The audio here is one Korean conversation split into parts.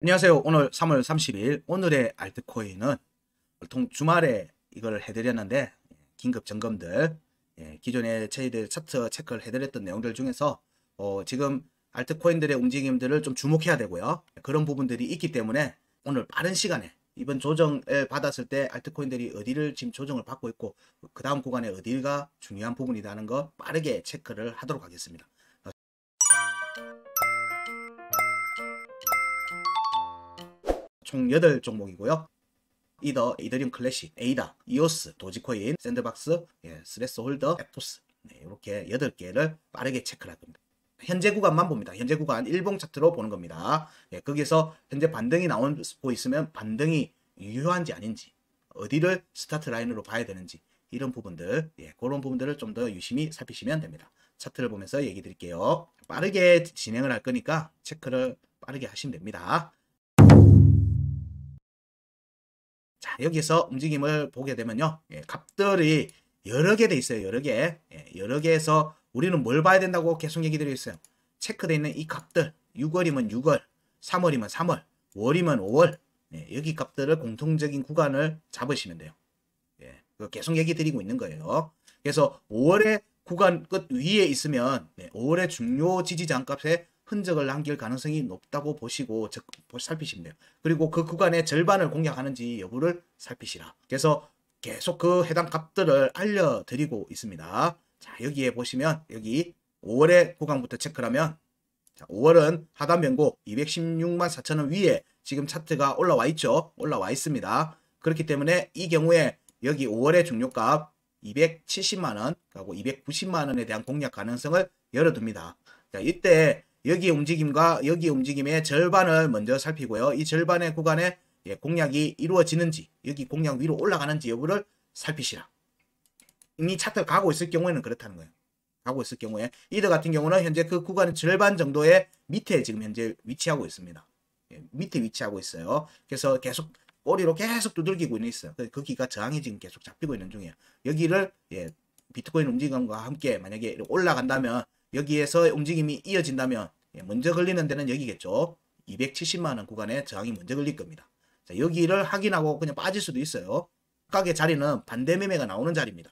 안녕하세요. 오늘 3월 30일 오늘의 알트코인은 보통 주말에 이걸 해드렸는데 긴급 점검들 기존에 저희들 차트 체크를 해드렸던 내용들 중에서 지금 알트코인들의 움직임들을 좀 주목해야 되고요. 그런 부분들이 있기 때문에 오늘 빠른 시간에 이번 조정을 받았을 때 알트코인들이 어디를 지금 조정을 받고 있고 그 다음 구간에 어디가 중요한 부분이라는 거 빠르게 체크를 하도록 하겠습니다. 총 8종목이고요. 이더, 이더리움 클래식, 에이다, 이오스, 도지코인, 샌드박스, 스레스 홀더, 에토스 이렇게 8개를 빠르게 체크를 할 겁니다. 현재 구간만 봅니다. 현재 구간 일봉 차트로 보는 겁니다. 거기서 현재 반등이 나오고 있으면 반등이 유효한지 아닌지 어디를 스타트 라인으로 봐야 되는지 이런 부분들 그런 부분들을 좀 더 유심히 살피시면 됩니다. 차트를 보면서 얘기 드릴게요. 빠르게 진행을 할 거니까 체크를 빠르게 하시면 됩니다. 자, 여기서 움직임을 보게 되면요. 값들이 여러 개 돼 있어요. 여러 개. 여러 개에서 우리는 뭘 봐야 된다고 계속 얘기 드리고 있어요. 체크되어 있는 이 값들. 6월이면 6월, 3월이면 3월, 5월이면 5월. 여기 값들을 공통적인 구간을 잡으시면 돼요. 계속 얘기 드리고 있는 거예요. 그래서 5월의 구간 끝 위에 있으면 5월의 중요 지지 저항값에 흔적을 남길 가능성이 높다고 보시고 살피시면 돼요. 그리고 그 구간의 절반을 공략하는지 여부를 살피시라. 그래서 계속 그 해당 값들을 알려드리고 있습니다. 자, 여기에 보시면 여기 5월의 구간부터 체크를 하면 자, 5월은 하단 변고 216만 4천원 위에 지금 차트가 올라와 있죠. 올라와 있습니다. 그렇기 때문에 이 경우에 여기 5월의 중요값 270만원 하고 290만원에 대한 공략 가능성을 열어둡니다. 자, 이때 여기 움직임과 여기 움직임의 절반을 먼저 살피고요. 이 절반의 구간에 공략이 이루어지는지 여기 공략 위로 올라가는지 여부를 살피시라. 이미 차트가 가고 있을 경우에는 그렇다는 거예요. 가고 있을 경우에 이더 같은 경우는 현재 그 구간의 절반 정도의 밑에 지금 현재 위치하고 있습니다. 밑에 위치하고 있어요. 그래서 계속 꼬리로 계속 두들기고 있어요. 거기가 저항이 지금 계속 잡히고 있는 중이에요. 여기를 비트코인 움직임과 함께 만약에 올라간다면 여기에서 움직임이 이어진다면 먼저 걸리는 데는 여기겠죠. 270만원 구간에 저항이 먼저 걸릴 겁니다. 자, 여기를 확인하고 그냥 빠질 수도 있어요. 각각의 자리는 반대 매매가 나오는 자리입니다.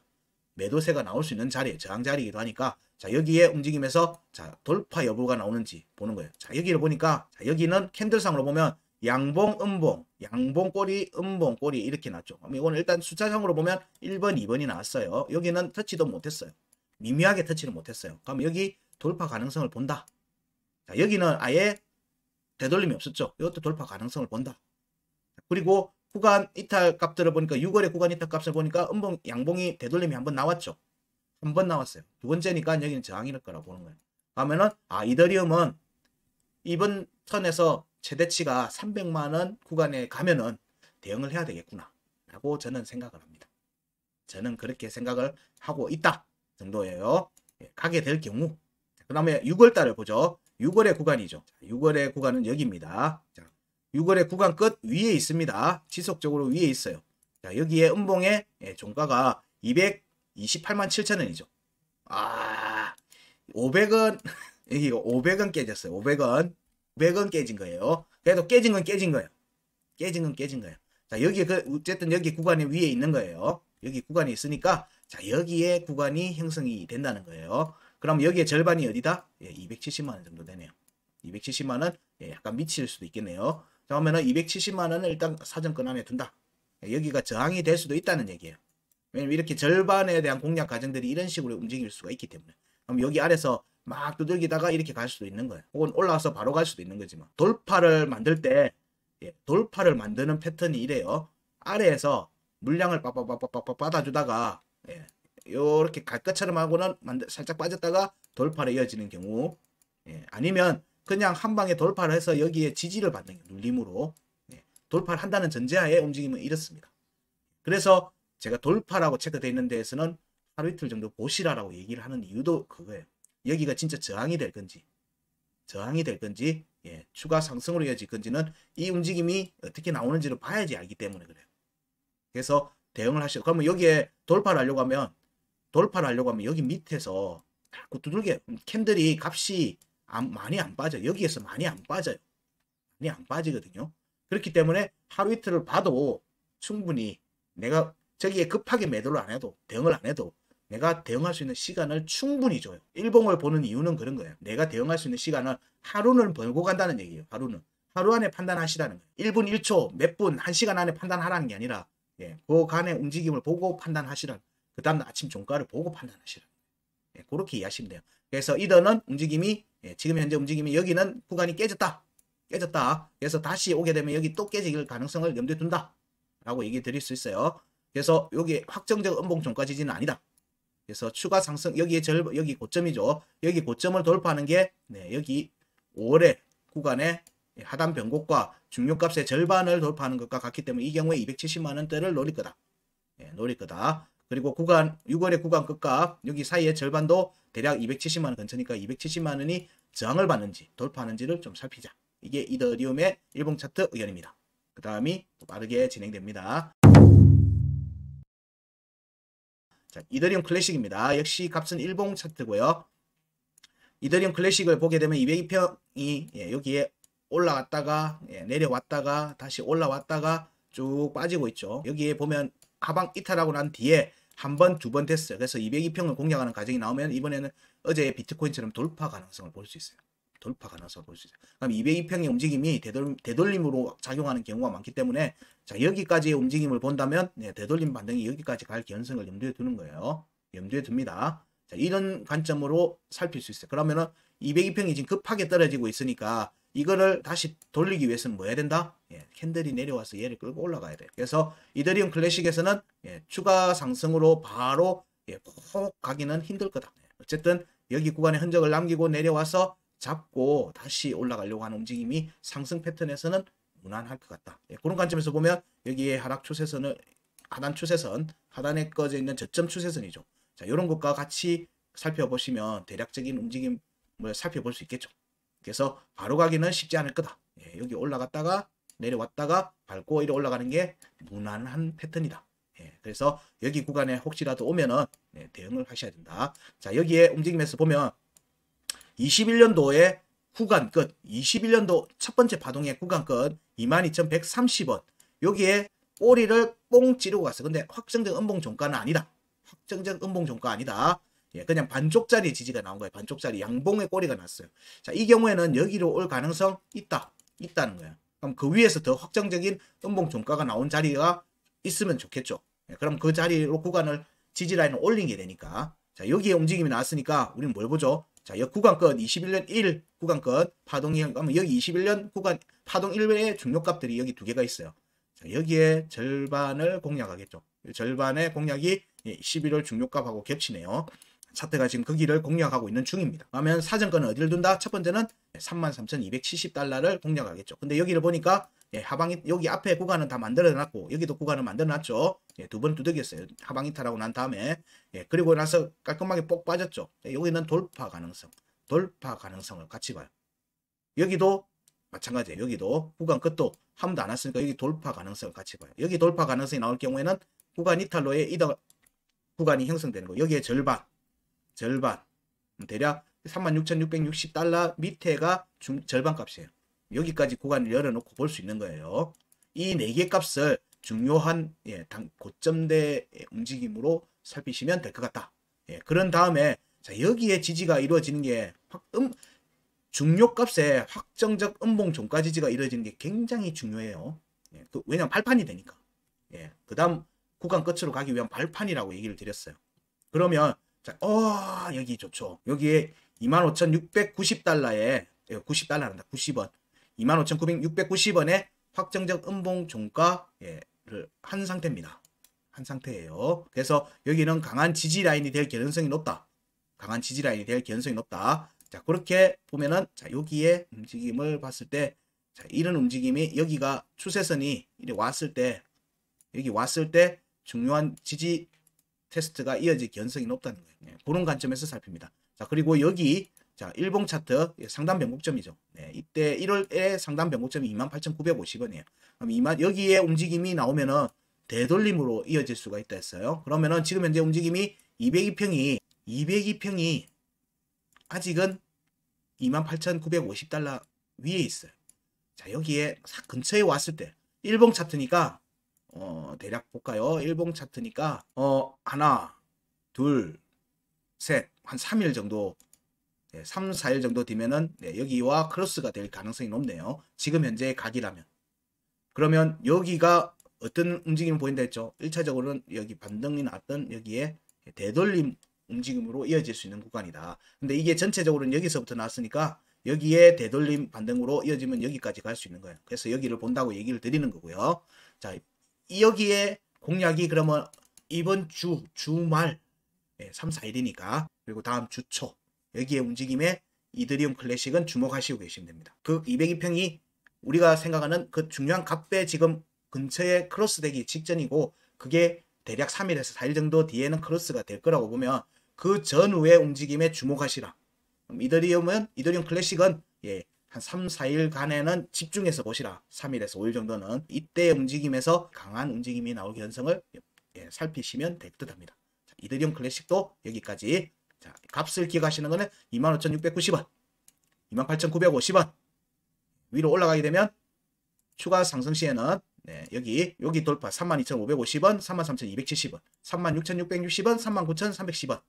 매도세가 나올 수 있는 자리에 저항 자리이기도 하니까 자, 여기에 움직임에서 자, 돌파 여부가 나오는지 보는 거예요. 자, 여기를 보니까 자, 여기는 캔들상으로 보면 양봉, 음봉, 양봉 꼬리, 음봉 꼬리 이렇게 나왔죠. 이거는 일단 숫자상으로 보면 1번, 2번이 나왔어요. 여기는 터치도 못했어요. 미미하게 터치를 못했어요. 그럼 여기 돌파 가능성을 본다. 자, 여기는 아예 되돌림이 없었죠. 이것도 돌파 가능성을 본다. 그리고 구간 이탈 값들을 보니까 6월의 구간 이탈 값을 보니까 음봉, 양봉이 되돌림이 한번 나왔죠. 한 번 나왔어요. 두 번째니까 여기는 저항일 거라고 보는 거예요. 그러면은 이더리움은 이번 턴에서 최대치가 300만원 구간에 가면은 대응을 해야 되겠구나 라고 저는 생각을 합니다. 저는 그렇게 생각을 하고 있다 정도예요. 가게 될 경우 그 다음에 6월달을 보죠. 6월의 구간이죠. 6월의 구간은 여기입니다. 자, 6월의 구간 끝 위에 있습니다. 지속적으로 위에 있어요. 자, 여기에 음봉의 종가가 228만 7천원이죠. 500원 여기 500원 깨졌어요. 500원 깨진 거예요. 그래도 깨진 건 깨진 거예요. 깨진 건 깨진 거예요. 자, 여기 어쨌든 여기 구간이 위에 있는 거예요. 여기 구간이 있으니까 자, 여기에 구간이 형성이 된다는 거예요. 그럼 여기에 절반이 어디다? 270만원 정도 되네요. 270만원 약간 미칠 수도 있겠네요. 자, 그러면은 270만원을 일단 사정권 안에 둔다. 여기가 저항이 될 수도 있다는 얘기예요. 왜냐면 이렇게 절반에 대한 공략 과정들이 이런 식으로 움직일 수가 있기 때문에. 그럼 여기 아래서 막 두들기다가 이렇게 갈 수도 있는 거예요. 혹은 올라와서 바로 갈 수도 있는 거지만. 돌파를 만들 때 돌파를 만드는 패턴이 이래요. 아래에서 물량을 빡빡빡빡빡 받아주다가 요렇게 갈 것처럼 하고는 살짝 빠졌다가 돌파로 이어지는 경우 아니면 그냥 한 방에 돌파를 해서 여기에 지지를 받는 눌림으로 돌파를 한다는 전제하에 움직임은 이렇습니다. 그래서 제가 돌파라고 체크되어 있는 데에서는 하루 이틀 정도 보시라라고 얘기를 하는 이유도 그거예요. 여기가 진짜 저항이 될 건지 추가 상승으로 이어질 건지는 이 움직임이 어떻게 나오는지를 봐야지 알기 때문에 그래요. 그래서 대응을 하시고 그러면 여기에 돌파를 하려고 하면 여기 밑에서 자꾸 두들겨 캔들이 값이 많이 안 빠져요. 여기에서 많이 안 빠져요. 많이 안 빠지거든요. 그렇기 때문에 하루 이틀을 봐도 충분히 내가 저기에 급하게 매도를 안 해도, 대응을 안 해도 내가 대응할 수 있는 시간을 충분히 줘요. 일봉을 보는 이유는 그런 거예요. 내가 대응할 수 있는 시간을 하루는 벌고 간다는 얘기예요. 하루는. 하루 안에 판단하시라는 거예요. 1분 1초 몇 분 1시간 안에 판단하라는 게 아니라 그 간의 움직임을 보고 판단하시라. 그 다음 아침 종가를 보고 판단하시라. 그렇게 이해하시면 돼요. 그래서 이더는 움직임이 지금 현재 움직임이 여기는 구간이 깨졌다. 그래서 다시 오게 되면 여기 또 깨질 가능성을 염두에 둔다. 라고 얘기 드릴 수 있어요. 그래서 여기 확정적 음봉 종가 지지는 아니다. 그래서 추가 상승 여기 고점이죠. 여기 고점을 돌파하는 게 여기 5월의 구간의 하단 변곡과 중요값의 절반을 돌파하는 것과 같기 때문에 이 경우에 270만 원대를 노릴 거다. 노릴 거다. 그리고 6월의 구간 끝값 여기 사이의 절반도 대략 270만 원 근처니까 270만 원이 저항을 받는지 돌파하는지를 좀 살피자. 이게 이더리움의 일봉 차트 의견입니다. 그 다음이 빠르게 진행됩니다. 자, 이더리움 클래식입니다. 역시 값은 일봉 차트고요. 이더리움 클래식을 보게 되면 202평이 여기에 올라왔다가 내려왔다가 다시 올라왔다가 쭉 빠지고 있죠. 여기에 보면 하방 이탈하고 난 뒤에 한 번, 두 번 됐어요. 그래서 202평을 공략하는 과정이 나오면 이번에는 어제의 비트코인처럼 돌파 가능성을 볼 수 있어요. 돌파 가능성을 볼 수 있어요. 그럼 202평의 움직임이 되돌림으로 작용하는 경우가 많기 때문에 자, 여기까지의 움직임을 본다면 되돌림 반등이 여기까지 갈 개연성을 염두에 두는 거예요. 염두에 둡니다. 자, 이런 관점으로 살필 수 있어요. 그러면은 202평이 지금 급하게 떨어지고 있으니까 이거를 다시 돌리기 위해서는 뭐 해야 된다? 캔들이 내려와서 얘를 끌고 올라가야 돼요. 그래서 이더리움 클래식에서는 추가 상승으로 바로 콕 가기는 힘들 거다. 어쨌든 여기 구간에 흔적을 남기고 내려와서 잡고 다시 올라가려고 하는 움직임이 상승 패턴에서는 무난할 것 같다. 그런 관점에서 보면 여기에 하락 추세선을 하단 추세선, 하단에 꺼져 있는 저점 추세선이죠. 자, 이런 것과 같이 살펴보시면 대략적인 움직임을 살펴볼 수 있겠죠. 그래서 바로 가기는 쉽지 않을 거다. 여기 올라갔다가 내려왔다가 밟고 이리 올라가는 게 무난한 패턴이다. 그래서 여기 구간에 혹시라도 오면은 대응을 하셔야 된다. 자, 여기에 움직임에서 보면 21년도에 구간 끝, 21년도 첫 번째 파동의 구간 끝 22,130원. 여기에 꼬리를 뽕 찌르고 갔어. 근데 확정적 음봉 종가는 아니다. 확정적 음봉 종가 아니다. 그냥 반쪽짜리 지지가 나온 거예요. 반쪽짜리 양봉의 꼬리가 났어요. 자, 이 경우에는 여기로 올 가능성 있다는 거예요. 그럼 그 위에서 더 확정적인 음봉 종가가 나온 자리가 있으면 좋겠죠. 그럼 그 자리로 구간을 지지 라인을 올린 게 되니까. 자, 여기에 움직임이 나왔으니까 우리는 뭘 보죠? 자, 여 구간 끝 21년 1 구간 끝 파동이 그러면 여기 21년 구간 파동 1의 중요값들이 여기 두 개가 있어요. 자, 여기에 절반을 공략하겠죠. 절반의 공략이 11월 중요값하고 겹치네요. 차트가 지금 그 길을 공략하고 있는 중입니다. 그러면 사정권은 어디를 둔다? 첫 번째는 33,270달러를 공략하겠죠. 근데 여기를 보니까 하방이 여기 앞에 구간은 다 만들어놨고 여기도 구간을 만들어놨죠. 두 번 두들겼어요. 하방 이탈하고 난 다음에 그리고 나서 깔끔하게 뽁 빠졌죠. 여기는 돌파 가능성을 같이 봐요. 여기도 마찬가지예요. 여기도 구간 끝도 한 번도 안 왔으니까 여기 돌파 가능성을 같이 봐요. 여기 돌파 가능성이 나올 경우에는 구간 이탈로의 이더 구간이 형성되는 거. 여기에 절반 대략 36,660달러 밑에가 절반 값이에요. 여기까지 구간을 열어놓고 볼 수 있는 거예요. 이 4개 값을 중요한 고점대 움직임으로 살피시면 될 것 같다. 그런 다음에 자, 여기에 지지가 이루어지는 게 중요값의 확정적 음봉 종가 지지가 이루어지는 게 굉장히 중요해요. 왜냐면 발판이 되니까. 그 다음 구간 끝으로 가기 위한 발판이라고 얘기를 드렸어요. 그러면 자, 여기 좋죠. 여기에 25,690달러에 90달러란다. 90원. 25,690원에 확정적 음봉 종가를 한 상태입니다. 한 상태예요. 그래서 여기는 강한 지지 라인이 될 개연성이 높다. 강한 지지 라인이 될 개연성이 높다. 자, 그렇게 보면은 자, 여기에 움직임을 봤을 때 자, 이런 움직임이 여기가 추세선이 이렇게 왔을 때 여기 왔을 때 중요한 지지 테스트가 이어질 개연성이 높다는 거예요. 그런 관점에서 살핍니다. 자, 그리고 여기 자, 일봉 차트 상단 변곡점이죠. 이때 1월에 상단 변곡점이 28,950원이에요. 그럼 여기에 움직임이 나오면은 되돌림으로 이어질 수가 있다 했어요. 그러면은 지금 현재 움직임이 202평이 아직은 28,950달러 위에 있어요. 자, 여기에 근처에 왔을 때 일봉 차트니까 대략 볼까요? 일봉 차트니까 하나, 둘, 셋, 한 3일 정도, 3, 4일 정도 뒤면은 여기와 크로스가 될 가능성이 높네요. 지금 현재의 각이라면. 그러면 여기가 어떤 움직임을 보인다 했죠? 1차적으로는 여기 반등이 났던 여기에 되돌림 움직임으로 이어질 수 있는 구간이다. 근데 이게 전체적으로는 여기서부터 나왔으니까 여기에 되돌림 반등으로 이어지면 여기까지 갈 수 있는 거예요. 그래서 여기를 본다고 얘기를 드리는 거고요. 자, 여기에 공략이 그러면 이번 주말 3, 4일이니까 그리고 다음 주 초 여기에 움직임에 이더리움 클래식은 주목하시고 계시면 됩니다. 그 202평이 우리가 생각하는 그 중요한 값배 지금 근처에 크로스되기 직전이고 그게 대략 3일에서 4일 정도 뒤에는 크로스가 될 거라고 보면 그 전후의 움직임에 주목하시라. 그럼 이더리움 클래식은 한 3, 4일간에는 집중해서 보시라. 3일에서 5일 정도는 이때 움직임에서 강한 움직임이 나올 가능성을 살피시면 될 듯 합니다. 자, 이더리움 클래식도 여기까지. 자, 값을 기억하시는 거는 25,690원, 28,950원. 위로 올라가게 되면 추가 상승 시에는 여기 돌파 32,550원, 33,270원, 36,660원, 39,310원.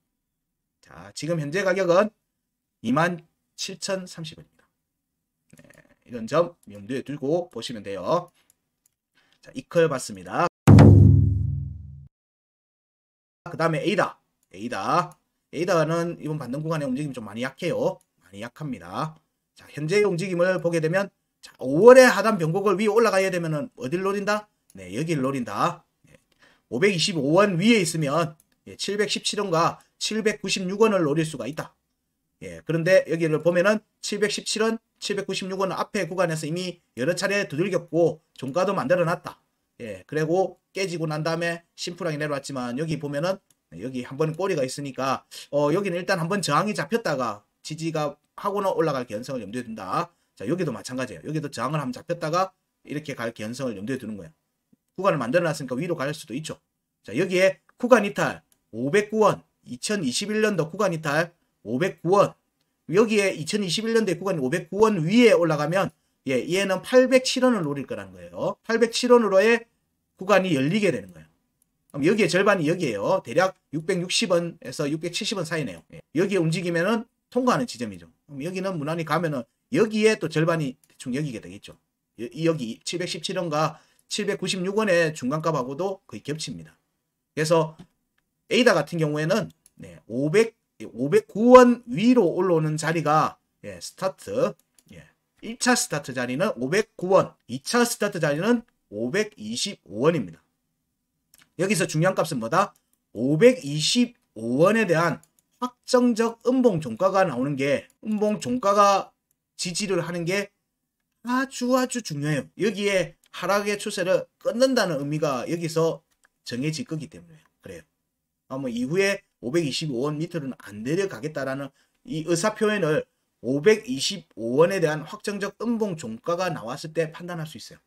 자, 지금 현재 가격은 27,030원입니다. 이런 점 염두에 두고 보시면 돼요. 자, 이퀄 봤습니다. 그 다음에 에이다는 이번 반등 구간의 움직임이 좀 많이 약해요. 많이 약합니다. 자, 현재의 움직임을 보게 되면 자, 5월의 하단 변곡을 위에 올라가야 되면은 어딜 노린다? 네, 여기를 노린다. 525원 위에 있으면 717원과 796원을 노릴 수가 있다. 그런데 여기를 보면은 717원, 796원 앞에 구간에서 이미 여러 차례 두들겼고 종가도 만들어 놨다. 그리고 깨지고 난 다음에 심플하게 내려왔지만 여기 보면은 여기 한번 꼬리가 있으니까 여기는 일단 한번 저항이 잡혔다가 지지가 하고는 올라갈 가능성을 염두에 둔다. 자, 여기도 마찬가지예요. 여기도 저항을 한번 잡혔다가 이렇게 갈 가능성을 염두에 두는 거예요. 구간을 만들어 놨으니까 위로 갈 수도 있죠. 자, 여기에 구간 이탈 509원, 2021년도 구간 이탈 509원. 여기에 2021년도에 구간이 509원 위에 올라가면 얘는 807원을 노릴 거라는 거예요. 807원으로의 구간이 열리게 되는 거예요. 그럼 여기에 절반이 여기에요. 대략 660원에서 670원 사이네요. 여기에 움직이면은 통과하는 지점이죠. 그럼 여기는 무난히 가면은 여기에 또 절반이 대충 여기게 되겠죠. 여기 717원과 796원의 중간값하고도 거의 겹칩니다. 그래서 에이다 같은 경우에는 509원 위로 올라오는 자리가 스타트 1차 스타트 자리는 509원, 2차 스타트 자리는 525원입니다. 여기서 중요한 값은 뭐다? 525원에 대한 확정적 음봉 종가가 나오는 게 음봉 종가가 지지를 하는 게 아주 중요해요. 여기에 하락의 추세를 끊는다는 의미가 여기서 정해질 거기 때문에 그래요. 뭐 이후에 525원 밑으로는 안 내려가겠다라는 이 의사표현을 525원에 대한 확정적 음봉 종가가 나왔을 때 판단할 수 있어요.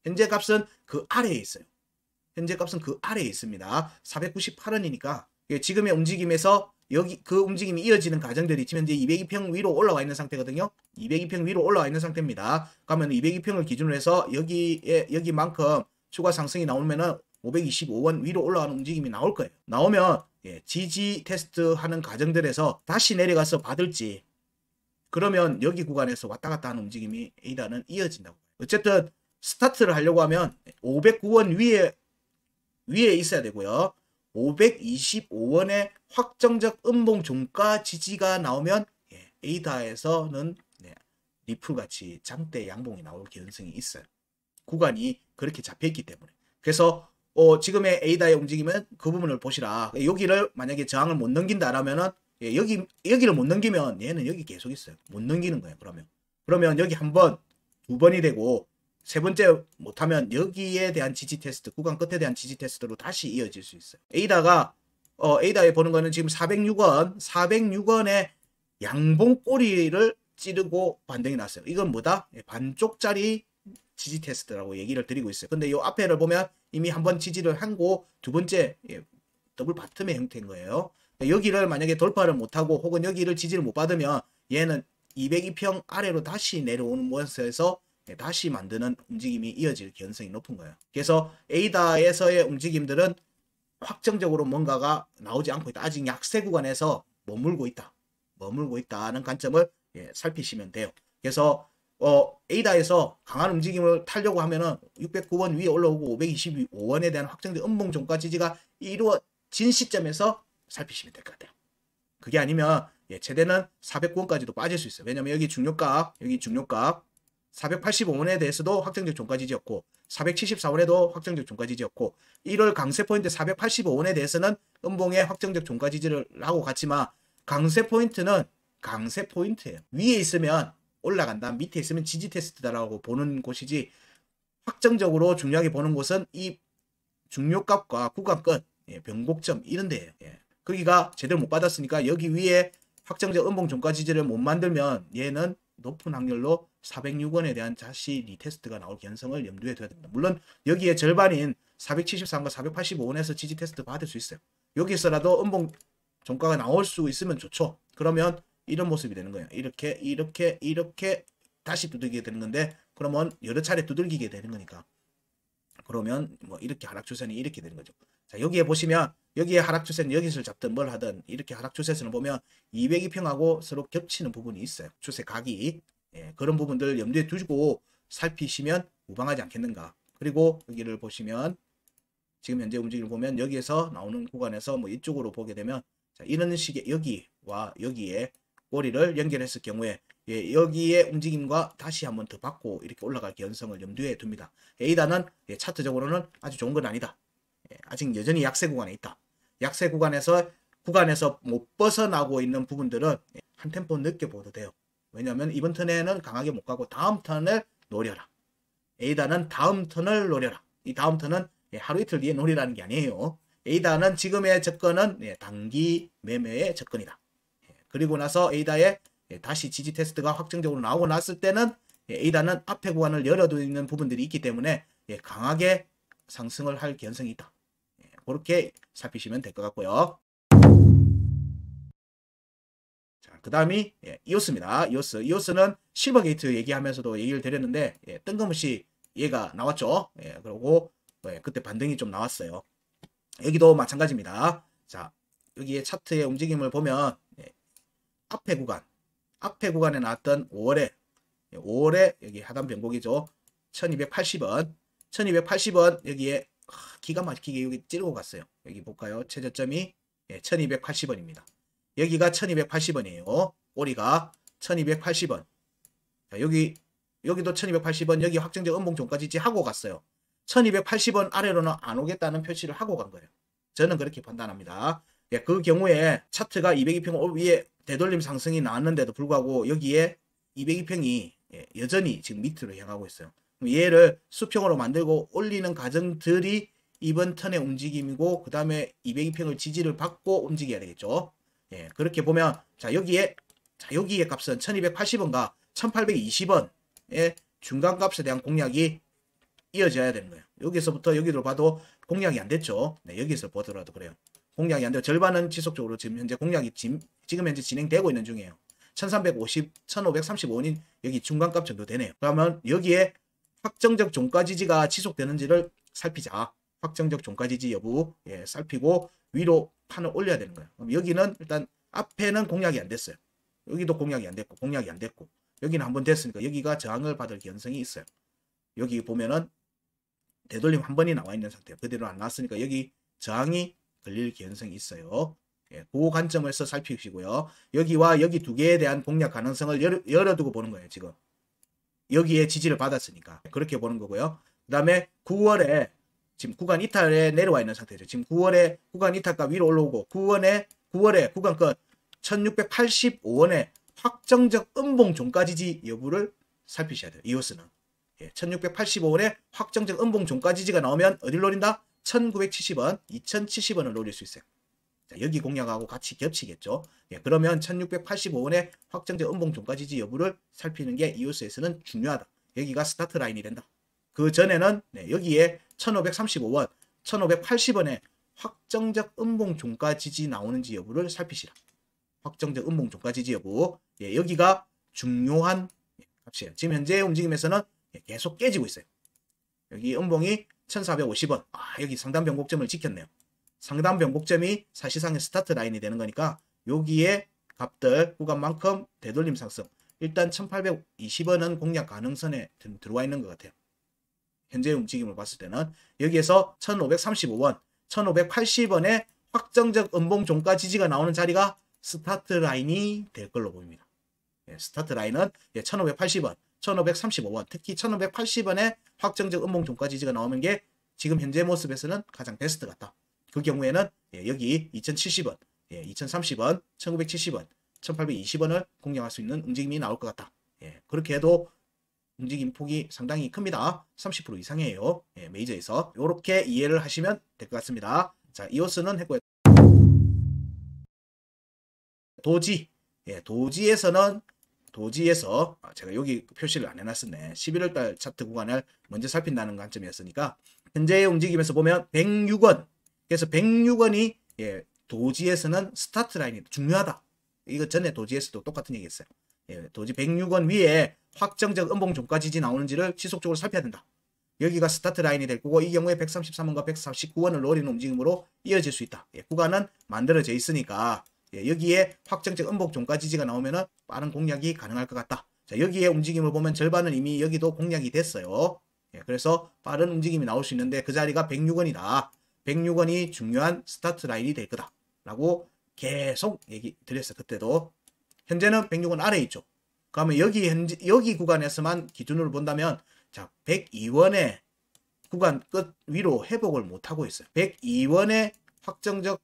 현재 값은 그 아래에 있어요. 현재 값은 그 아래에 있습니다. 498원이니까 지금의 움직임에서 여기 그 움직임이 이어지는 과정들이 지금 현재 202평 위로 올라와 있는 상태거든요. 202평 위로 올라와 있는 상태입니다. 그러면 202평을 기준으로 해서 여기만큼 추가 상승이 나오면은 525원 위로 올라가는 움직임이 나올 거예요. 나오면 지지 테스트 하는 과정들에서 다시 내려가서 받을지 그러면 여기 구간에서 왔다 갔다 하는 움직임이 에이다는 이어진다고. 어쨌든 스타트를 하려고 하면 509원 위에 있어야 되고요. 525원의 확정적 음봉 종가 지지가 나오면 에이다에서는 리플같이 장대 양봉이 나올 가능성이 있어요. 구간이 그렇게 잡혀있기 때문에. 그래서 지금의 에이다의 움직임은 그 부분을 보시라. 여기를 만약에 저항을 못 넘긴다라면은 여기를 못 넘기면 얘는 여기 계속 있어요. 못 넘기는 거예요. 그러면 여기 한 번, 두 번이 되고 세 번째 못하면 여기에 대한 지지 테스트, 구간 끝에 대한 지지 테스트로 다시 이어질 수 있어요. 에이다에 보는 거는 지금 406원의 양봉 꼬리를 찌르고 반등이 났어요. 이건 뭐다? 반쪽짜리 지지 테스트라고 얘기를 드리고 있어요. 근데 이 앞에를 보면 이미 한번 지지를 하고 두 번째 더블 바텀의 형태인 거예요. 여기를 만약에 돌파를 못하고 혹은 여기를 지지를 못 받으면 얘는 202평 아래로 다시 내려오는 모습에서 다시 만드는 움직임이 이어질 가능성이 높은 거예요. 그래서 에이다에서의 움직임들은 확정적으로 뭔가가 나오지 않고 있다. 아직 약세 구간에서 머물고 있다는 관점을 살피시면 돼요. 그래서 에이다에서 강한 움직임을 타려고 하면은 609원 위에 올라오고 525원에 대한 확정적 음봉 종가 지지가 이루어진 시점에서 살피시면 될 것 같아요. 그게 아니면 최대는 409원까지도 빠질 수 있어요. 왜냐면 여기 중요가 485원에 대해서도 확정적 종가 지지였고 474원에도 확정적 종가 지지였고 1월 강세 포인트 485원에 대해서는 음봉의 확정적 종가 지지를 하고 갔지만 강세 포인트는 강세 포인트예요. 위에 있으면 올라간다, 밑에 있으면 지지 테스트다라고 보는 곳이지 확정적으로 중요하게 보는 곳은 이 중요값과 구간권, 변곡점 이런 데예요. 거기가 제대로 못 받았으니까 여기 위에 확정적 음봉 종가 지지를 못 만들면 얘는 높은 확률로 406원에 대한 다시 리테스트가 나올 가능성을 염두에 둬야 됩니다. 물론 여기에 절반인 473과 485원에서 지지 테스트 받을 수 있어요. 여기서라도 음봉 종가가 나올 수 있으면 좋죠. 그러면 이런 모습이 되는 거예요. 이렇게 다시 두들기게 되는 건데, 그러면 여러 차례 두들기게 되는 거니까, 그러면 뭐 이렇게 하락 추세는 이렇게 되는 거죠. 자, 여기에 보시면 여기에 하락 추세는 여기서 잡든 뭘 하든 이렇게 하락 추세선을 보면 202평하고 서로 겹치는 부분이 있어요. 추세 각이. 그런 부분들 염두에 두고 살피시면 무방하지 않겠는가. 그리고 여기를 보시면 지금 현재 움직임을 보면 여기에서 나오는 구간에서 뭐 이쪽으로 보게 되면, 자, 이런 식의 여기와 여기에 꼬리를 연결했을 경우에 여기의 움직임과 다시 한번 더 받고 이렇게 올라갈 가능성을 염두에 둡니다. 에이다는 차트적으로는 아주 좋은 건 아니다. 아직 여전히 약세 구간에 있다. 약세 구간에서 못 벗어나고 있는 부분들은 한 템포 늦게 보도 돼요. 왜냐하면 이번 턴에는 강하게 못 가고 다음 턴을 노려라. 에이다는 다음 턴을 노려라. 이 다음 턴은 하루 이틀 뒤에 노리라는 게 아니에요. 에이다는 지금의 접근은 단기 매매의 접근이다. 그리고 나서 에이다의 다시 지지 테스트가 확정적으로 나오고 났을 때는 에이다는 앞에 구간을 열어두는 부분들이 있기 때문에 강하게 상승을 할 가능성이 있다. 그렇게 살피시면 될 것 같고요. 자, 그 다음이 이오스입니다. 이오스는 실버 게이트 얘기하면서도 얘기를 드렸는데 뜬금없이 얘가 나왔죠. 그리고 그때 반등이 좀 나왔어요. 여기도 마찬가지입니다. 자, 여기에 차트의 움직임을 보면 앞에 구간에 나왔던 5월에 여기 하단 변곡이죠. 1280원 여기에 기가 막히게 여기 찌르고 갔어요. 여기 볼까요? 최저점이 1280원입니다. 여기가 1280원이에요. 꼬리가 1280원. 자, 여기도 1280원, 여기 확정적 음봉 종가지지 하고 갔어요. 1280원 아래로는 안 오겠다는 표시를 하고 간 거예요. 저는 그렇게 판단합니다. 그 경우에 차트가 202평 위에 되돌림 상승이 나왔는데도 불구하고 여기에 202평이 여전히 지금 밑으로 향하고 있어요. 얘를 수평으로 만들고 올리는 과정들이 이번 턴의 움직임이고, 그 다음에 202평을 지지를 받고 움직여야 되겠죠. 그렇게 보면 여기에 값은 1280원과 1820원의 중간값에 대한 공략이 이어져야 되는 거예요. 여기서부터 여기로 봐도 공략이 안 됐죠. 여기서 보더라도 그래요. 공략이 안 돼요. 절반은 지속적으로 지금 현재 공략이 지금 현재 진행되고 있는 중이에요. 1535원인 여기 중간값 정도 되네요. 그러면 여기에 확정적 종가 지지가 지속되는지를 살피자. 확정적 종가 지지 여부 살피고 위로 판을 올려야 되는 거예요. 그럼 여기는 일단 앞에는 공략이 안 됐어요. 여기도 공략이 안 됐고 여기는 한번 됐으니까 여기가 저항을 받을 가능성이 있어요. 여기 보면은 되돌림 한 번이 나와 있는 상태예요. 그대로 안 나왔으니까 여기 저항이 걸릴 가능성이 있어요. 그 관점에서 살피시고요. 여기와 여기 두 개에 대한 공략 가능성을 열어두고 보는 거예요. 지금 여기에 지지를 받았으니까 그렇게 보는 거고요. 그 다음에 9월에 지금 구간 이탈에 내려와 있는 상태죠. 지금 9월에 구간 이탈가 위로 올라오고 9월에 구간끝 1685원의 확정적 음봉 종가 지지 여부를 살피셔야 돼요. 이오스는 1685원의 확정적 음봉 종가 지지가 나오면 어딜 노린다? 1970원, 2070원을 노릴 수 있어요. 자, 여기 공략하고 같이 겹치겠죠. 그러면 1685원의 확정적 음봉 종가 지지 여부를 살피는 게 이오스에서는 중요하다. 여기가 스타트 라인이 된다. 그 전에는 여기에 1535원, 1580원의 확정적 음봉 종가 지지 나오는지 여부를 살피시라. 확정적 음봉 종가 지지 여부. 여기가 중요한 값이에요. 지금 현재 움직임에서는 계속 깨지고 있어요. 여기 음봉이 1450원. 여기 상단 변곡점을 지켰네요. 상단 변곡점이 사실상의 스타트 라인이 되는 거니까 여기에 값들 구간만큼 되돌림 상승. 일단 1820원은 공략 가능성에 들어와 있는 것 같아요. 현재 움직임을 봤을 때는 여기에서 1535원, 1580원에 확정적 음봉 종가 지지가 나오는 자리가 스타트 라인이 될 걸로 보입니다. 스타트 라인은 1580원, 1535원, 특히 1580원에 확정적 음봉 종가 지지가 나오는 게 지금 현재 모습에서는 가장 베스트 같다. 그 경우에는 여기 2070원, 2030원, 1970원, 1820원을 공략할 수 있는 움직임이 나올 것 같다. 그렇게 해도 움직임 폭이 상당히 큽니다. 30% 이상이에요. 메이저에서. 이렇게 이해를 하시면 될 것 같습니다. 자, 이오스는 했고요. 도지. 도지에서 제가 여기 표시를 안 해놨었네. 11월달 차트 구간을 먼저 살핀다는 관점이었으니까 현재의 움직임에서 보면 106원. 그래서 106원이 도지에서는 스타트 라인이 중요하다. 이거 전에 도지에서도 똑같은 얘기 했어요. 도지 106원 위에 확정적 음봉 종가 지지 나오는지를 지속적으로 살펴야 된다. 여기가 스타트 라인이 될 거고 이 경우에 133원과 149원을 노리는 움직임으로 이어질 수 있다. 구간은 만들어져 있으니까 여기에 확정적 음봉 종가 지지가 나오면 빠른 공략이 가능할 것 같다. 자, 여기에 움직임을 보면 절반은 이미 여기도 공략이 됐어요. 그래서 빠른 움직임이 나올 수 있는데 그 자리가 106원이다. 106원이 중요한 스타트 라인이 될 거다. 라고 계속 얘기 드렸어요. 그때도. 현재는 106원 아래에 있죠. 그러면 여기 구간에서만 기준으로 본다면 자, 102원의 구간 끝 위로 회복을 못하고 있어요. 102원의 확정적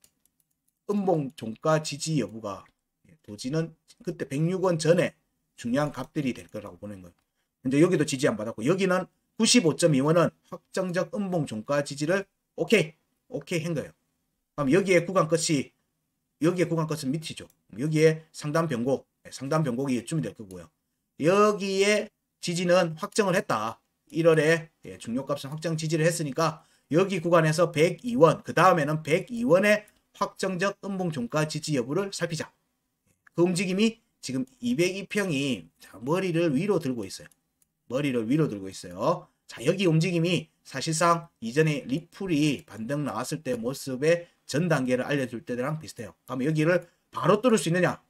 음봉 종가 지지 여부가 도지는 그때 106원 전에 중요한 값들이 될 거라고 보는 거예요. 근데 여기도 지지 안 받았고 여기는 95.2원은 확정적 음봉 종가 지지를 오케이 한 거예요. 그럼 여기에 구간 끝은 밑이죠. 여기에 상단 변곡이 이쯤이 될 거고요. 여기에 지지는 확정을 했다. 1월에 중요값은 확정 지지를 했으니까 여기 구간에서 102원, 그 다음에는 102원의 확정적 음봉 종가 지지 여부를 살피자. 그 움직임이 지금 202평이 머리를 위로 들고 있어요. 자, 여기 움직임이 사실상 이전에 리플이 반등 나왔을 때 모습의 전 단계를 알려줄 때랑 비슷해요. 그러면 여기를 바로 뚫을 수 있느냐?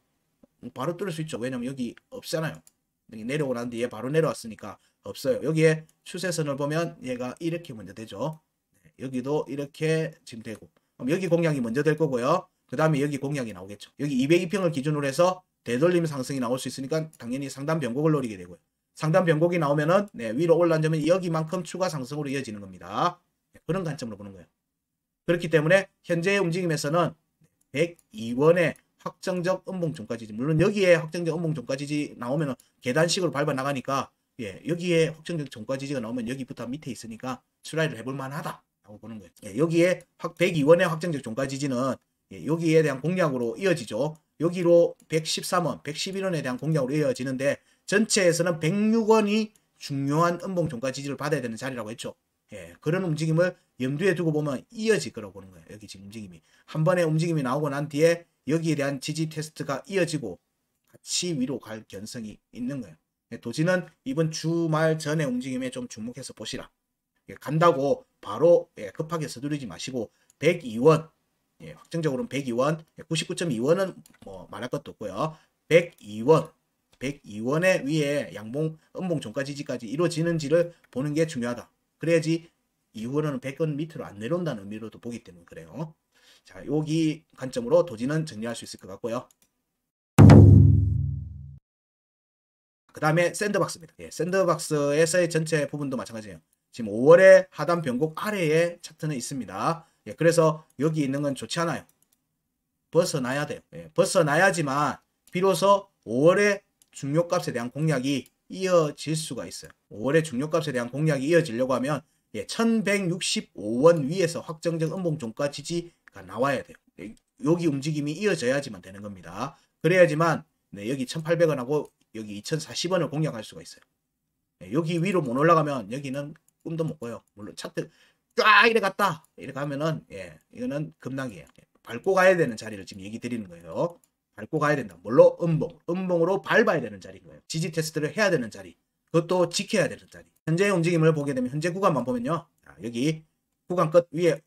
바로 뚫을 수 있죠. 왜냐면 여기 없잖아요. 여기 내려오고 난 뒤에 바로 내려왔으니까 없어요. 여기에 추세선을 보면 얘가 이렇게 먼저 되죠. 여기도 이렇게 지금 되고. 그럼 여기 공략이 먼저 될 거고요. 그 다음에 여기 공략이 나오겠죠. 여기 202평을 기준으로 해서 되돌림 상승이 나올 수 있으니까 당연히 상단 변곡을 노리게 되고요. 상단 변곡이 나오면은 위로 올라앉으면 여기만큼 추가 상승으로 이어지는 겁니다. 그런 관점으로 보는 거예요. 그렇기 때문에 현재의 움직임에서는 102원의 확정적 음봉 종가 지지, 물론 여기에 확정적 음봉 종가 지지 나오면 계단식으로 밟아 나가니까 여기에 확정적 종가 지지가 나오면 여기부터 밑에 있으니까 트라이를 해볼 만하다 라고 보는 거예요. 여기에 102원의 확정적 종가 지지는 여기에 대한 공략으로 이어지죠. 여기로 113원, 111원에 대한 공략으로 이어지는데 전체에서는 106원이 중요한 음봉 종가 지지를 받아야 되는 자리라고 했죠. 그런 움직임을 염두에 두고 보면 이어질 거라고 보는 거예요. 여기 지금 움직임이. 한 번의 움직임이 나오고 난 뒤에 여기에 대한 지지 테스트가 이어지고 같이 위로 갈 가능성이 있는 거예요. 도지는 이번 주말 전의 움직임에 좀 주목해서 보시라. 간다고 바로 급하게 서두르지 마시고 102원, 확정적으로는 102원, 99.2원은 뭐 말할 것도 없고요. 102원의 위에 양봉, 음봉 종가 지지까지 이루어지는지를 보는 게 중요하다. 그래야지 이후로는 100원 밑으로 안 내려온다는 의미로도 보기 때문에 그래요. 자, 여기 관점으로 도지는 정리할 수 있을 것 같고요. 그 다음에 샌드박스입니다. 샌드박스에서의 전체 부분도 마찬가지예요. 지금 5월에 하단 변곡 아래에 차트는 있습니다. 그래서 여기 있는 건 좋지 않아요. 벗어나야 돼요. 벗어나야지만 비로소 5월에 중요값에 대한 공략이 이어질 수가 있어요. 5월에 중요값에 대한 공략이 이어지려고 하면 1165원 위에서 확정적 음봉 종가 지지가 나와야 돼요. 여기 움직임이 이어져야지만 되는 겁니다. 그래야지만 여기 1800원하고 여기 2040원을 공략할 수가 있어요. 여기 위로 못 올라가면 여기는 꿈도 못 꿔요. 물론 차트 쫙 이래 갔다 이렇게 하면은 이거는 급락이에요. 밟고 가야 되는 자리를 지금 얘기 드리는 거예요. 밟고 가야 된다. 물론 음봉으로 밟아야 되는 자리인 거예요. 지지 테스트를 해야 되는 자리. 그것도 지켜야 되는 자리. 현재 움직임을 보게 되면 현재 구간만 보면요. 자, 여기 구간 끝 위에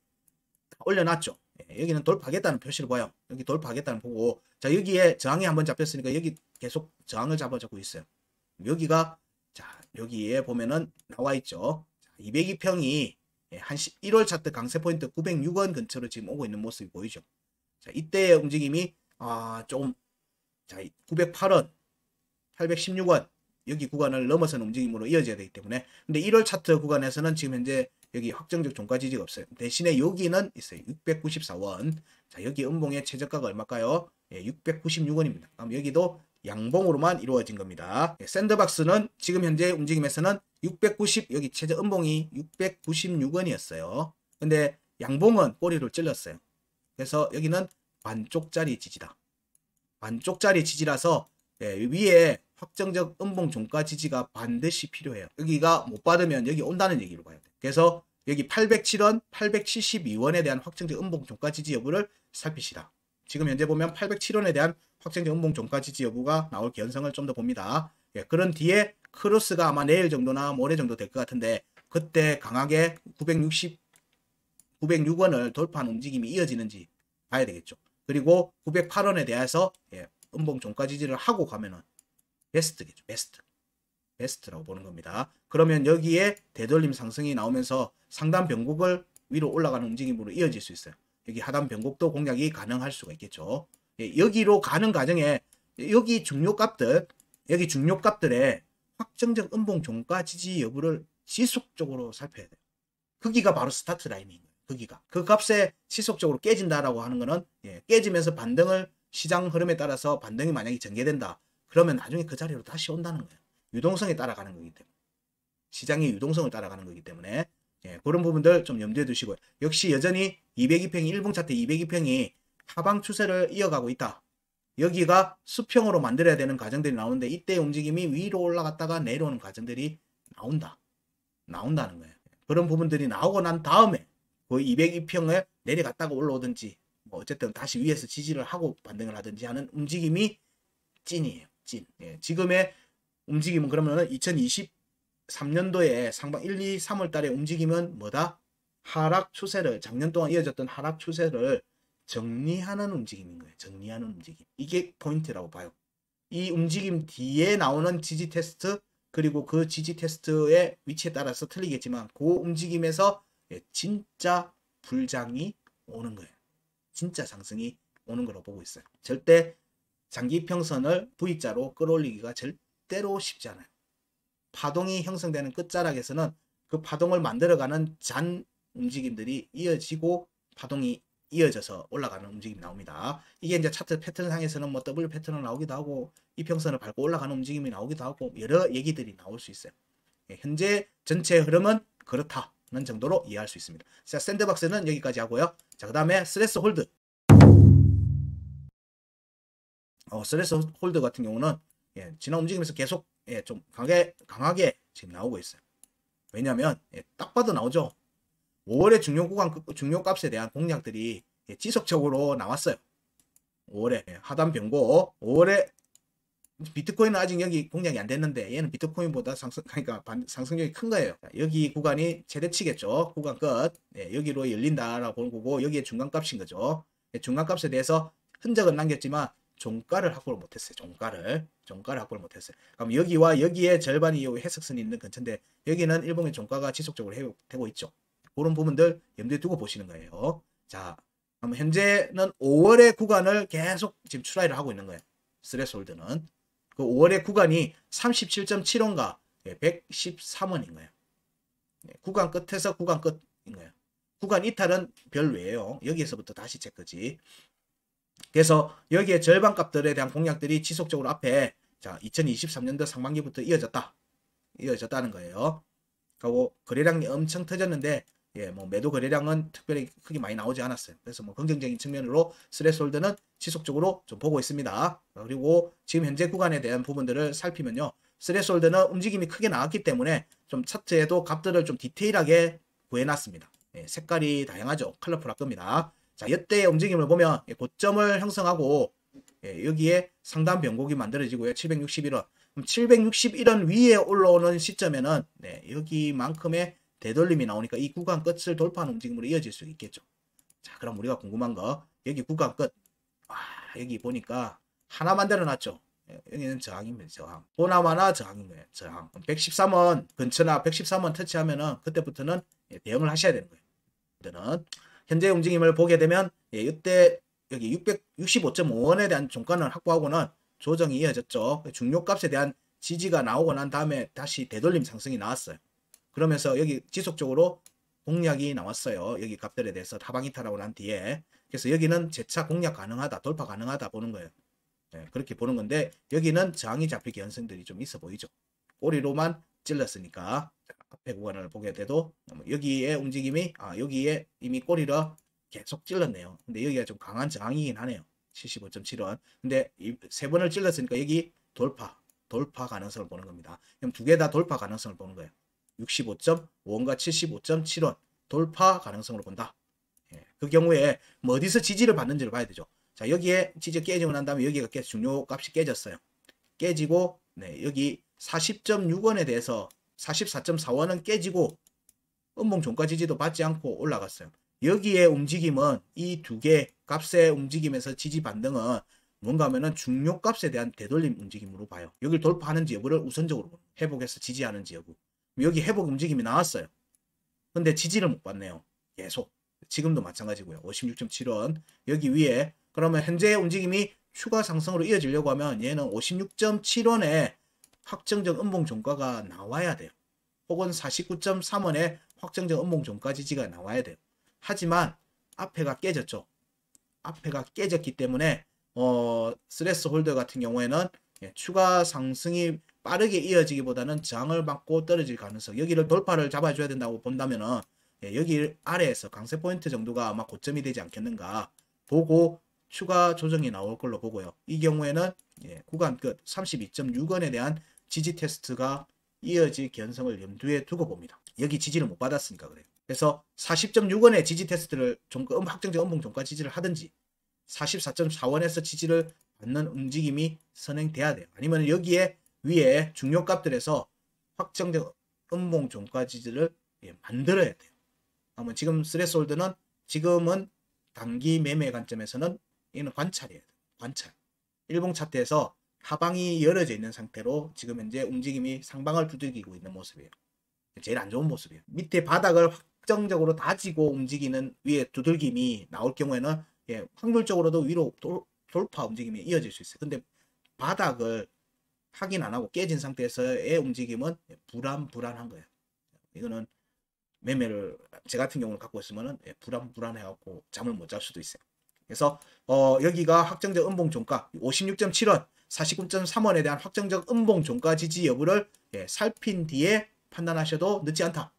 올려놨죠. 예, 여기는 돌파하겠다는 표시를 봐요. 여기 돌파하겠다는 보고 자 여기에 저항이 한번 잡혔으니까 여기 계속 저항을 잡아주고 있어요. 여기가 자 여기에 보면은 나와 있죠. 202평이 한 1월 차트 강세 포인트 906원 근처로 지금 오고 있는 모습이 보이죠. 자 이때의 움직임이 조금 자 908원 816원 여기 구간을 넘어서는 움직임으로 이어져야 되기 때문에 근데 1월 차트 구간에서는 지금 현재 여기 확정적 종가 지지가 없어요. 대신에 여기는 있어요. 694원. 자 여기 음봉의 최저가가 얼마일까요? 696원입니다. 그럼 여기도 양봉으로만 이루어진 겁니다. 샌드박스는 지금 현재 움직임에서는 690 여기 최저 음봉이 696원이었어요. 근데 양봉은 꼬리를 찔렀어요. 그래서 여기는 반쪽짜리 지지다. 반쪽짜리 지지라서 위에 확정적 음봉 종가 지지가 반드시 필요해요. 여기가 못 받으면 여기 온다는 얘기로 봐야 돼. 그래서 여기 807원, 872원에 대한 확정적 음봉 종가 지지 여부를 살피시라. 지금 현재 보면 807원에 대한 확정적 음봉 종가 지지 여부가 나올 개연성을 좀 더 봅니다. 그런 뒤에 크로스가 아마 내일 정도나 모레 정도 될 것 같은데 그때 강하게 906원을 돌파한 움직임이 이어지는지 봐야 되겠죠. 그리고 908원에 대해서 음봉 종가 지지를 하고 가면은 베스트겠죠. 베스트라고 보는 겁니다. 그러면 여기에 되돌림 상승이 나오면서 상단 변곡을 위로 올라가는 움직임으로 이어질 수 있어요. 여기 하단 변곡도 공략이 가능할 수가 있겠죠. 여기로 가는 과정에 여기 중요값들의 확정적 음봉 종가 지지 여부를 지속적으로 살펴야 돼요. 거기가 바로 스타트 라인인 거예요. 거기가 그 값에 지속적으로 깨진다라고 하는 거는 깨지면서 반등을 시장 흐름에 따라서 반등이 만약에 전개된다. 그러면 나중에 그 자리로 다시 온다는 거예요. 유동성에 따라가는 거기 때문에. 시장의 유동성을 따라가는 거기 때문에 그런 부분들 좀 염두에 두시고요. 역시 여전히 202평이 일봉 차트 202평이 하방 추세를 이어가고 있다. 여기가 수평으로 만들어야 되는 과정들이 나오는데 이때의 움직임이 위로 올라갔다가 내려오는 과정들이 나온다는 거예요. 그런 부분들이 나오고 난 다음에 그 202평을 내려갔다가 올라오든지 뭐 어쨌든 다시 위에서 지지를 하고 반등을 하든지 하는 움직임이 찐이에요. 찐. 지금의 움직임은 그러면은 2023년도에 상방 1, 2, 3월 달의 움직임은 뭐다? 하락 추세를 작년 동안 이어졌던 하락 추세를 정리하는 움직임인 거예요. 정리하는 움직임. 이게 포인트라고 봐요. 이 움직임 뒤에 나오는 지지 테스트 그리고 그 지지 테스트의 위치에 따라서 틀리겠지만 그 움직임에서 진짜 불장이 오는 거예요. 진짜 상승이 오는 거로 보고 있어요. 절대 장기 평선을 V자로 끌어올리기가 절대로 쉽지 않아요. 파동이 형성되는 끝자락에서는 그 파동을 만들어가는 잔 움직임들이 이어지고 파동이 이어져서 올라가는 움직임이 나옵니다. 이게 이제 차트 패턴상에서는 뭐 W 패턴을 나오기도 하고 이평선을 밟고 올라가는 움직임이 나오기도 하고 여러 얘기들이 나올 수 있어요. 현재 전체 흐름은 그렇다는 정도로 이해할 수 있습니다. 자, 샌드박스는 여기까지 하고요. 자, 그 다음에 스레스 홀드. 스레스 홀드 같은 경우는 지난 움직임에서 계속 좀 강하게 지금 나오고 있어요. 왜냐하면 딱 봐도 나오죠. 5월의 중요값에 대한 공략들이 지속적으로 나왔어요. 5월에 하단 변고 5월에 비트코인은 아직 여기 공략이 안 됐는데 얘는 비트코인보다 상승력이 큰 거예요. 여기 구간이 최대치겠죠. 구간 끝. 여기로 열린다라고 보는 거고 여기에 중간값인 거죠. 중간값에 대해서 흔적은 남겼지만 종가를 확보를 못했어요. 종가를 확보를 못했어요. 그럼 여기와 여기에 절반이 해석선이 있는 근처인데 여기는 일봉의 종가가 지속적으로 되고 있죠. 그런 부분들 염두에 두고 보시는 거예요. 자, 그럼 현재는 5월의 구간을 계속 지금 추라이를 하고 있는 거예요. 스레스홀드는 그 5월의 구간이 37.7원과 113원인 거예요. 구간 끝에서 구간 끝인 거예요. 구간 이탈은 별외예요. 여기에서부터 다시 체크지. 그래서 여기에 절반 값들에 대한 공략들이 지속적으로 앞에 자 2023년도 상반기부터 이어졌다는 거예요. 그리고 거래량이 엄청 터졌는데 뭐 매도 거래량은 특별히 크게 많이 나오지 않았어요. 그래서 뭐 긍정적인 측면으로 스레스홀드는 지속적으로 좀 보고 있습니다. 그리고 지금 현재 구간에 대한 부분들을 살피면요. 스레스홀드는 움직임이 크게 나왔기 때문에 좀 차트에도 값들을 좀 디테일하게 구해놨습니다. 색깔이 다양하죠. 컬러풀할 겁니다. 자, 이때의 움직임을 보면 고점을 형성하고 여기에 상단 변곡이 만들어지고요. 761원. 그럼 761원 위에 올라오는 시점에는 여기만큼의 되돌림이 나오니까 이 구간 끝을 돌파하는 움직임으로 이어질 수 있겠죠. 자, 그럼 우리가 궁금한 거 여기 구간 끝. 여기 보니까 하나 만들어놨죠. 여기는 저항입니다. 저항. 보나마나 저항인 거예요. 저항. 113원 근처나 113원 터치하면은 그때부터는 대응을 하셔야 되는 거예요. 그때는 현재 움직임을 보게 되면 이때 여기 665.5원에 대한 종가는 확보하고는 조정이 이어졌죠. 중요값에 대한 지지가 나오고 난 다음에 다시 되돌림 상승이 나왔어요. 그러면서 여기 지속적으로 공략이 나왔어요. 여기 값들에 대해서 하방 이탈하고 난 뒤에. 그래서 여기는 재차 공략 가능하다, 돌파 가능하다 보는 거예요. 그렇게 보는 건데 여기는 저항이 잡힐 개연성들이 좀 있어 보이죠. 꼬리로만 찔렀으니까 앞에 구간을 보게 돼도 여기에 움직임이 여기에 이미 꼬리로 계속 찔렀네요. 근데 여기가 좀 강한 저항이긴 하네요. 75.7원. 근데 세 번을 찔렀으니까 여기 돌파 가능성을 보는 겁니다. 그럼 두 개 다 돌파 가능성을 보는 거예요. 65.5원과 75.7원 돌파 가능성으로 본다. 그 경우에 뭐 어디서 지지를 받는지를 봐야 되죠. 자, 여기에 지지 깨지고 난 다음에 여기가 중요 값이 깨졌어요. 깨지고 여기 40.6원에 대해서 44.4원은 깨지고 음봉 종가 지지도 받지 않고 올라갔어요. 여기에 움직임은 이 두 개 값의 움직임에서 지지 반등은 뭔가 하면은 중요 값에 대한 되돌림 움직임으로 봐요. 여기를 돌파하는지 여부를 우선적으로 회복해서 지지하는지 여부. 여기 회복 움직임이 나왔어요. 근데 지지를 못 받네요. 계속. 지금도 마찬가지고요. 56.7원. 여기 위에 그러면 현재 움직임이 추가 상승으로 이어지려고 하면 얘는 56.7원에 확정적 음봉 종가가 나와야 돼요. 혹은 49.3원에 확정적 음봉 종가 지지가 나와야 돼요. 하지만 앞에가 깨졌죠. 앞에가 깨졌기 때문에 스레스 홀더 같은 경우에는 추가 상승이 빠르게 이어지기보다는 저항을 받고 떨어질 가능성, 여기를 돌파를 잡아줘야 된다고 본다면은 여기 아래에서 강세 포인트 정도가 아마 고점이 되지 않겠는가 보고 추가 조정이 나올 걸로 보고요. 이 경우에는 구간 끝 32.6원에 대한 지지 테스트가 이어질 개연성을 염두에 두고 봅니다. 여기 지지를 못 받았으니까 그래요. 그래서 40.6원의 지지 테스트를 확정적 음봉 종가 지지를 하든지 44.4원에서 지지를 받는 움직임이 선행돼야 돼요. 아니면 여기에 위에 중요값들에서 확정적 음봉 종가 지지를 만들어야 돼요. 그러면 지금 스레스홀드는 지금은 단기 매매 관점에서는 이는 관찰이에요. 관찰. 일봉 차트에서 하방이 열어져 있는 상태로 지금 현재 움직임이 상방을 두들기고 있는 모습이에요. 제일 안 좋은 모습이에요. 밑에 바닥을 확정적으로 다지고 움직이는 위에 두들김이 나올 경우에는 확률적으로도 위로 돌파 움직임이 이어질 수 있어요. 근데 바닥을 확인 안 하고 깨진 상태에서의 움직임은 불안한 거예요. 이거는 매매를 제 같은 경우는 갖고 있으면은 불안해갖고 잠을 못 잘 수도 있어요. 그래서 여기가 확정적 음봉 종가 56.7원, 49.3원에 대한 확정적 음봉 종가 지지 여부를 살핀 뒤에 판단하셔도 늦지 않다.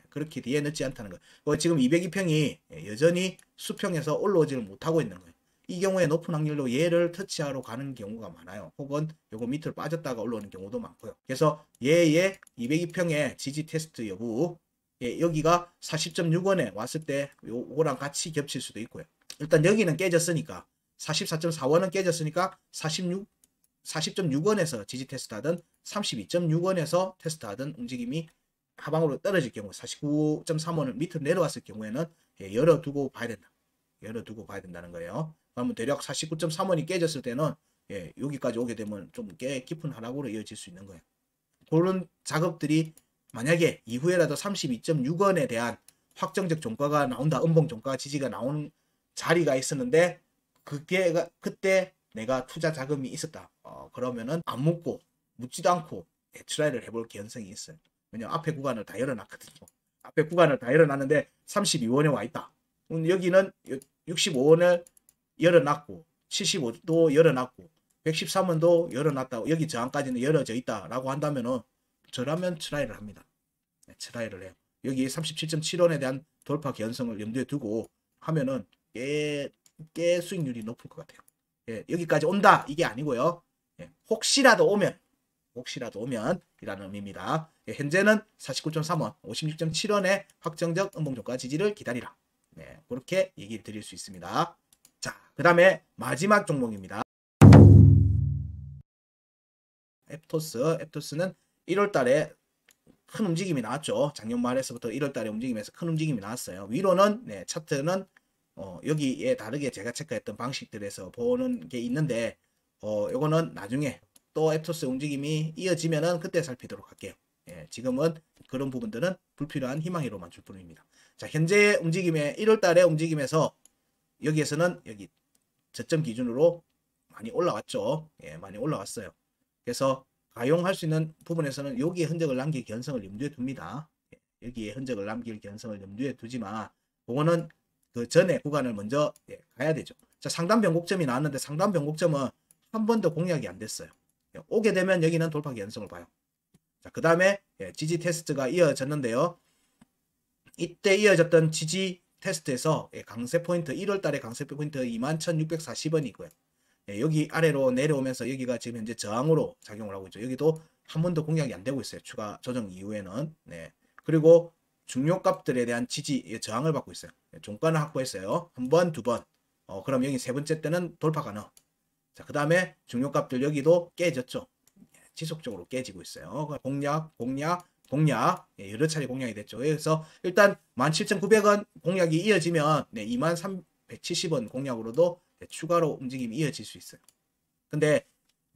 그렇게 뒤에 늦지 않다는 거예요. 지금 202평이 여전히 수평에서 올라오지를 못하고 있는 거예요. 이 경우에 높은 확률로 얘를 터치하러 가는 경우가 많아요. 혹은 요거 밑으로 빠졌다가 올라오는 경우도 많고요. 그래서 얘의 202평의 지지 테스트 여부, 여기가 40.6원에 왔을 때 요거랑 같이 겹칠 수도 있고요. 일단 여기는 깨졌으니까 44.4원은 깨졌으니까 40.6원에서 지지 테스트하든 32.6원에서 테스트하든 움직임이 하방으로 떨어질 경우 49.3원을 밑으로 내려왔을 경우에는 열어두고 봐야 된다. 열어두고 봐야 된다는 거예요. 그러면 대략 49.3원이 깨졌을 때는 여기까지 오게 되면 좀 꽤 깊은 하락으로 이어질 수 있는 거예요. 그런 작업들이 만약에 이후에라도 32.6원에 대한 확정적 종가가 나온다. 음봉 종가 지지가 나오는 자리가 있었는데 그때 내가 투자 자금이 있었다. 그러면은 안 묻지도 않고 트라이를 해볼 개연성이 있어요. 왜냐면 앞에 구간을 다 열어놨거든요. 앞에 구간을 다 열어놨는데 32원에 와 있다. 여기는 65원을 열어놨고 75도 열어놨고 113원도 열어놨다고 여기 저항까지는 열어져 있다라고 한다면은 저라면 트라이를 합니다. 트라이를 해요. 여기 37.7원에 대한 돌파 개연성을 염두에 두고 하면은 꽤 수익률이 높을 것 같아요. 여기까지 온다 이게 아니고요. 혹시라도 오면 이라는 의미입니다. 현재는 49.3원, 56.7원의 확정적 음봉종가 지지를 기다리라. 그렇게 얘기를 드릴 수 있습니다. 자, 그 다음에 마지막 종목입니다. 앱토스는 1월 달에 큰 움직임이 나왔죠. 작년 말에서부터 1월 달에 움직임에서 큰 움직임이 나왔어요. 위로는 차트는 여기에 다르게 제가 체크했던 방식들에서 보는 게 있는데 요거는 나중에 또 앱토스 움직임이 이어지면은 그때 살피도록 할게요. 지금은 그런 부분들은 불필요한 희망회로만 줄 뿐입니다. 자, 현재 움직임의 1월 달의 움직임에서 여기에서는 여기 저점 기준으로 많이 올라왔죠. 많이 올라왔어요. 그래서 가용할 수 있는 부분에서는 여기에 흔적을 남길 견성을 염두에 둡니다. 여기에 흔적을 남길 견성을 염두에 두지만 그거는 그 전에 구간을 먼저 가야 되죠. 자, 상단 변곡점이 나왔는데 상단 변곡점은 한 번도 공략이 안 됐어요. 오게 되면 여기는 돌파 견성을 봐요. 자, 그 다음에 지지 테스트가 이어졌는데요. 이때 이어졌던 지지 테스트에서 강세 포인트 1월 달에 강세 포인트 21,640원이고요. 여기 아래로 내려오면서 여기가 지금 현재 저항으로 작용을 하고 있죠. 여기도 한 번도 공략이 안 되고 있어요. 추가 조정 이후에는. 그리고 중요 값들에 대한 지지 저항을 받고 있어요. 종가는 확보했어요. 한 번, 두 번. 그럼 여기 세 번째 때는 돌파 가능. 자, 그 다음에 중요 값들 여기도 깨졌죠. 지속적으로 깨지고 있어요. 공략 여러 차례 공략이 됐죠. 그래서 일단 17,900원 공략이 이어지면 23,170원 공략으로도 추가로 움직임이 이어질 수 있어요. 근데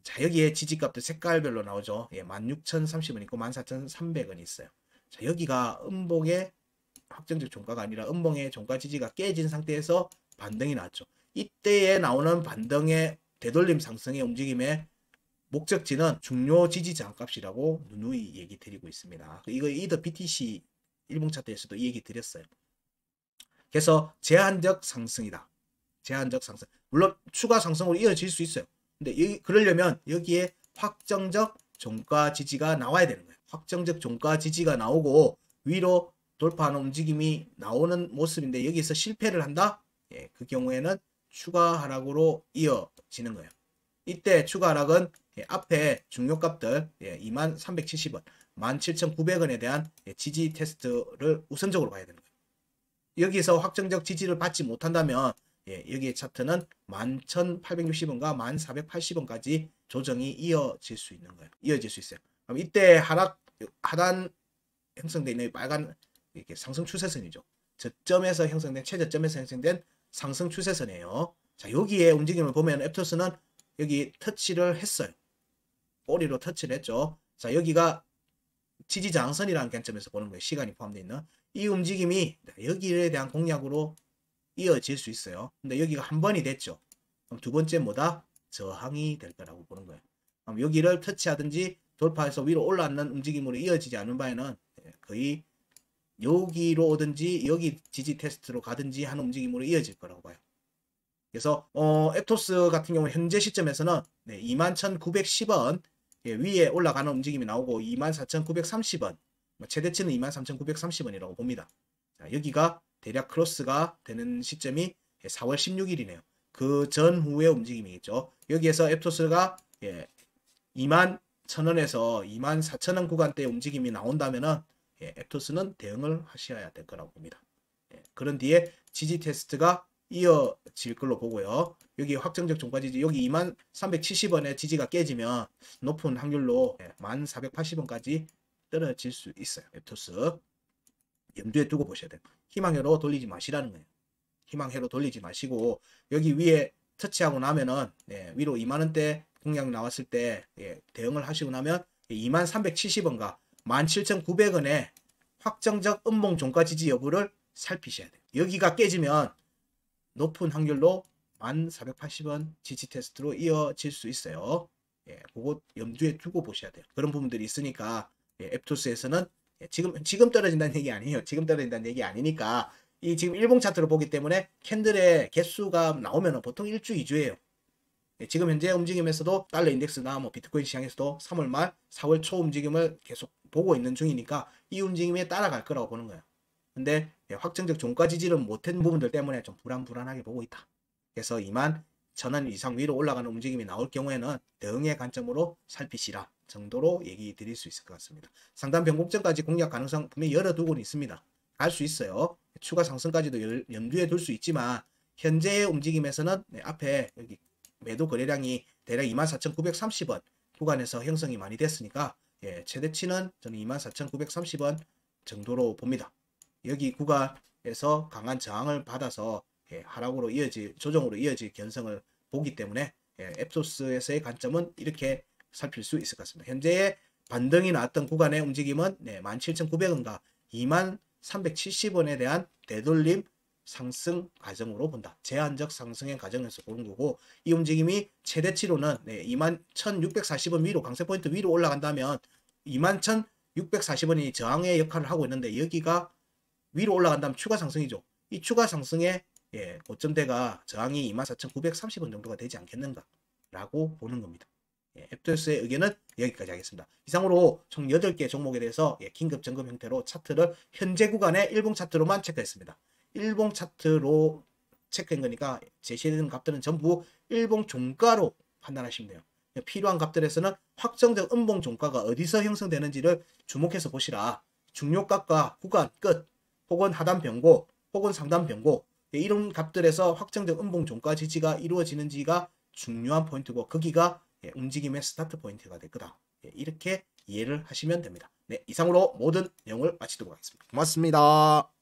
자, 여기에 지지값도 색깔별로 나오죠. 16,030원 있고 14,300원이 있어요. 자, 여기가 음봉의 확정적 종가가 아니라 음봉의 종가 지지가 깨진 상태에서 반등이 나왔죠. 이때에 나오는 반등의 되돌림 상승의 움직임의 목적지는 중요 지지 저항값이라고 누누이 얘기 드리고 있습니다. 이거 이더 BTC 일봉 차트에서도 이 얘기 드렸어요. 그래서 제한적 상승이다. 제한적 상승. 물론 추가 상승으로 이어질 수 있어요. 근데 그러려면 여기에 확정적 종가 지지가 나와야 되는 거예요. 확정적 종가 지지가 나오고 위로 돌파하는 움직임이 나오는 모습인데 여기서 실패를 한다? 그 경우에는 추가 하락으로 이어지는 거예요. 이때 추가 하락은 앞에 중요값들 23,370원, 17,900원에 대한 지지 테스트를 우선적으로 봐야 되는 거예요. 여기서 확정적 지지를 받지 못한다면 여기의 차트는 11,860원과 1,480원까지 조정이 이어질 수 있는 거예요. 이어질 수 있어요. 그럼 이때 하단 형성되어 있는 빨간 이렇게 상승 추세선이죠. 저점에서 형성된 최저점에서 형성된 상승 추세선이에요. 자, 여기에 움직임을 보면 앱토스는 여기 터치를 했어요. 꼬리로 터치를 했죠. 자, 여기가 지지 저항선이라는 관점에서 보는 거예요. 시간이 포함되어 있는 이 움직임이 여기에 대한 공략으로 이어질 수 있어요. 근데 여기가 한 번이 됐죠. 그럼 두 번째 뭐다? 저항이 될 거라고 보는 거예요. 그럼 여기를 터치하든지 돌파해서 위로 올라가는 움직임으로 이어지지 않은 바에는 거의 여기로 오든지 여기 지지 테스트로 가든지 하는 움직임으로 이어질 거라고 봐요. 그래서 앱토스 같은 경우 현재 시점에서는 21,910원 위에 올라가는 움직임이 나오고 24,930원 최대치는 23,930원이라고 봅니다. 자, 여기가 대략 크로스가 되는 시점이 4월 16일이네요. 그 전후의 움직임이겠죠. 여기에서 앱토스가 21,000원에서 24,000원 구간대의 움직임이 나온다면은 앱토스는 대응을 하셔야 될 거라고 봅니다. 그런 뒤에 지지 테스트가 이어질 걸로 보고요. 여기 확정적 종가 지지 여기 23,370원의 지지가 깨지면 높은 확률로 1480원까지 떨어질 수 있어요. 앱토스 염두에 두고 보셔야 돼요. 희망회로 돌리지 마시라는 거예요. 희망회로 돌리지 마시고 여기 위에 터치하고 나면은 위로 2만원대 공략 나왔을 때 대응을 하시고 나면 2370원과 17,900원의 확정적 음봉 종가 지지 여부를 살피셔야 돼요. 여기가 깨지면 높은 확률로 1480원 지지 테스트로 이어질 수 있어요. 그거 염두에 두고 보셔야 돼요. 그런 부분들이 있으니까 앱토스에서는 지금 떨어진다는 얘기 아니에요. 지금 떨어진다는 얘기 아니니까 이 지금 일봉 차트로 보기 때문에 캔들의 개수가 나오면 보통 1주, 2주예요. 지금 현재 움직임에서도 달러 인덱스나 비트코인 시장에서도 3월 말, 4월 초 움직임을 계속 보고 있는 중이니까 이 움직임에 따라갈 거라고 보는 거예요. 근데 확정적 종가 지지를 못한 부분들 때문에 좀 불안하게 보고 있다. 그래서 21,000원 이상 위로 올라가는 움직임이 나올 경우에는 대응의 관점으로 살피시라 정도로 얘기 드릴 수 있을 것 같습니다. 상단 변곡점까지 공략 가능성 분명히 열어두고는 있습니다. 갈 수 있어요. 추가 상승까지도 염두에 둘 수 있지만 현재의 움직임에서는 앞에 여기 매도 거래량이 대략 24,930원 구간에서 형성이 많이 됐으니까 최대치는 저는 24,930원 정도로 봅니다. 여기 구간에서 강한 저항을 받아서 하락으로 조정으로 이어질 견성을 보기 때문에 앱소스에서의 관점은 이렇게 살필 수 있을 것 같습니다. 현재의 반등이 나왔던 구간의 움직임은 17,900원과 2370원에 대한 되돌림 상승 과정으로 본다. 제한적 상승의 과정에서 보는 거고, 이 움직임이 최대치로는 21,640원 위로, 강세포인트 위로 올라간다면 21,640원이 저항의 역할을 하고 있는데, 여기가 위로 올라간다면 추가 상승이죠. 이 추가 상승의 고점대가 저항이 24,930원 정도가 되지 않겠는가 라고 보는 겁니다. 앱토스의 의견은 여기까지 하겠습니다. 이상으로 총 8개 종목에 대해서 긴급 점검 형태로 차트를 현재 구간의 일봉 차트로만 체크했습니다. 일봉 차트로 체크한 거니까 제시되는 값들은 전부 일봉 종가로 판단하시면 돼요. 필요한 값들에서는 확정적 음봉 종가가 어디서 형성되는지를 주목해서 보시라. 중요값과 구간 끝, 혹은 하단 변고, 혹은 상단 변고, 이런 값들에서 확정적 음봉 종가 지지가 이루어지는지가 중요한 포인트고, 거기가 움직임의 스타트 포인트가 될 거다. 이렇게 이해를 하시면 됩니다. 네, 이상으로 모든 내용을 마치도록 하겠습니다. 고맙습니다.